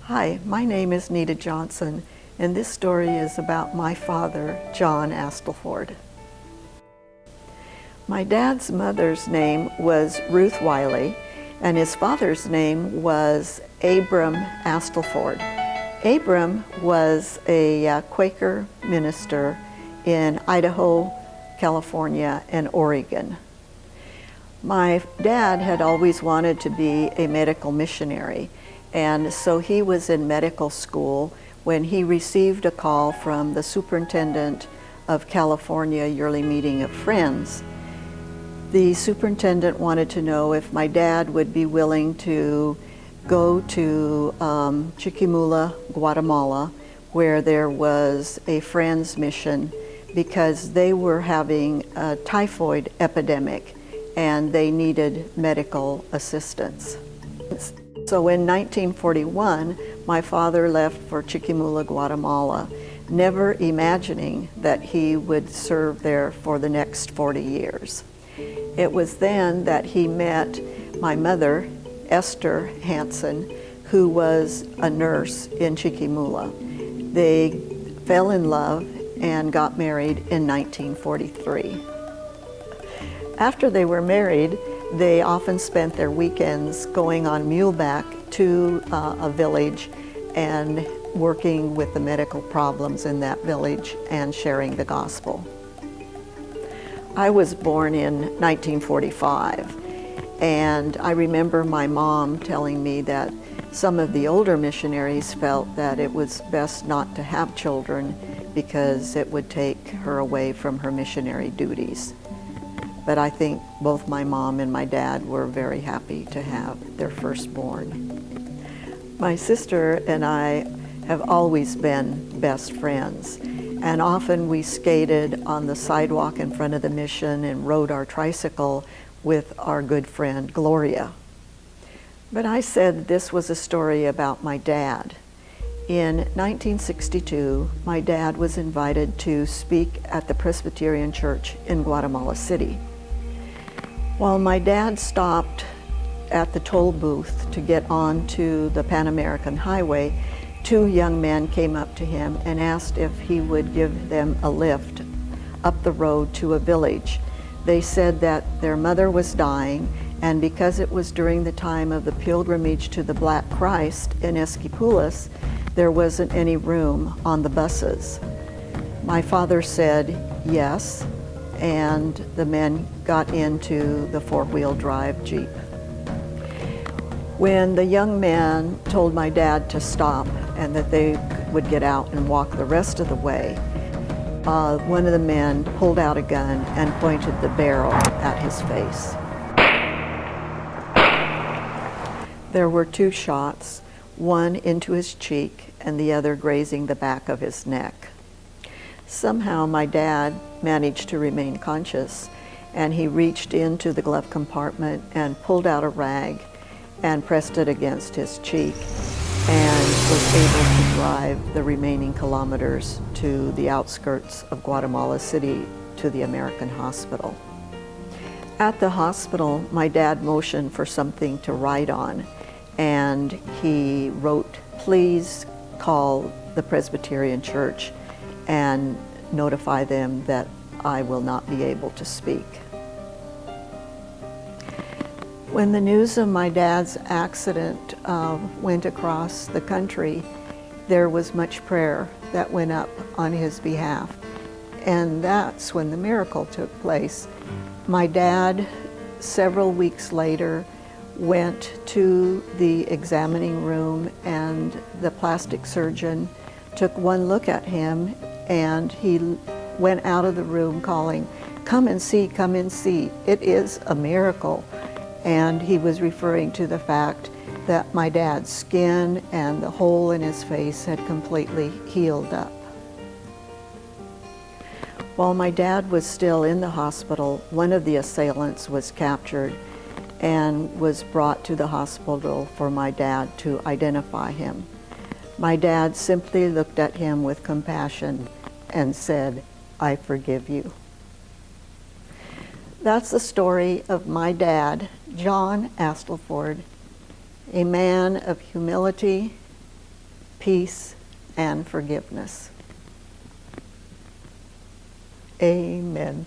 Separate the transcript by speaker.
Speaker 1: Hi, my name is Nita Johnson, and this story is about my father, John Astleford. My dad's mother's name was Ruth Wiley, and his father's name was Abram Astleford. Abram was a Quaker minister in Idaho, California, and Oregon. My dad had always wanted to be a medical missionary, and so he was in medical school when he received a call from the superintendent of California Yearly Meeting of Friends. The superintendent wanted to know if my dad would be willing to go to Chiquimula, Guatemala, where there was a Friends mission, because they were having a typhoid epidemic and they needed medical assistance. So in 1941, my father left for Chiquimula, Guatemala, never imagining that he would serve there for the next 40 years. It was then that he met my mother, Esther Hansen, who was a nurse in Chiquimula. They fell in love and got married in 1943. After they were married, they often spent their weekends going on muleback to a village and working with the medical problems in that village and sharing the gospel. I was born in 1945, and I remember my mom telling me that some of the older missionaries felt that it was best not to have children because it would take her away from her missionary duties. But I think both my mom and my dad were very happy to have their firstborn. My sister and I have always been best friends, and often we skated on the sidewalk in front of the mission and rode our tricycle with our good friend Gloria. But I said this was a story about my dad. In 1962, my dad was invited to speak at the Presbyterian Church in Guatemala City. While my dad stopped at the toll booth to get onto the Pan American Highway, two young men came up to him and asked if he would give them a lift up the road to a village. They said that their mother was dying, and because it was during the time of the pilgrimage to the Black Christ in Esquipulas, there wasn't any room on the buses. My father said yes, and the men got into the four-wheel drive Jeep. When the young man told my dad to stop and that they would get out and walk the rest of the way, one of the men pulled out a gun and pointed the barrel at his face. There were two shots, one into his cheek and the other grazing the back of his neck. Somehow my dad managed to remain conscious, and he reached into the glove compartment and pulled out a rag and pressed it against his cheek and was able to drive the remaining kilometers to the outskirts of Guatemala City to the American hospital. At the hospital, my dad motioned for something to write on, and he wrote, "Please call the Presbyterian Church and notify them that I will not be able to speak." When the news of my dad's accident went across the country, there was much prayer that went up on his behalf. And that's when the miracle took place. My dad, several weeks later, went to the examining room, and the plastic surgeon took one look at him, and he went out of the room calling, come and see, it is a miracle." And he was referring to the fact that my dad's skin and the hole in his face had completely healed up. While my dad was still in the hospital, one of the assailants was captured and was brought to the hospital for my dad to identify him. My dad simply looked at him with compassion and said, "I forgive you." That's the story of my dad, John Astleford, a man of humility peace, and forgiveness. Amen.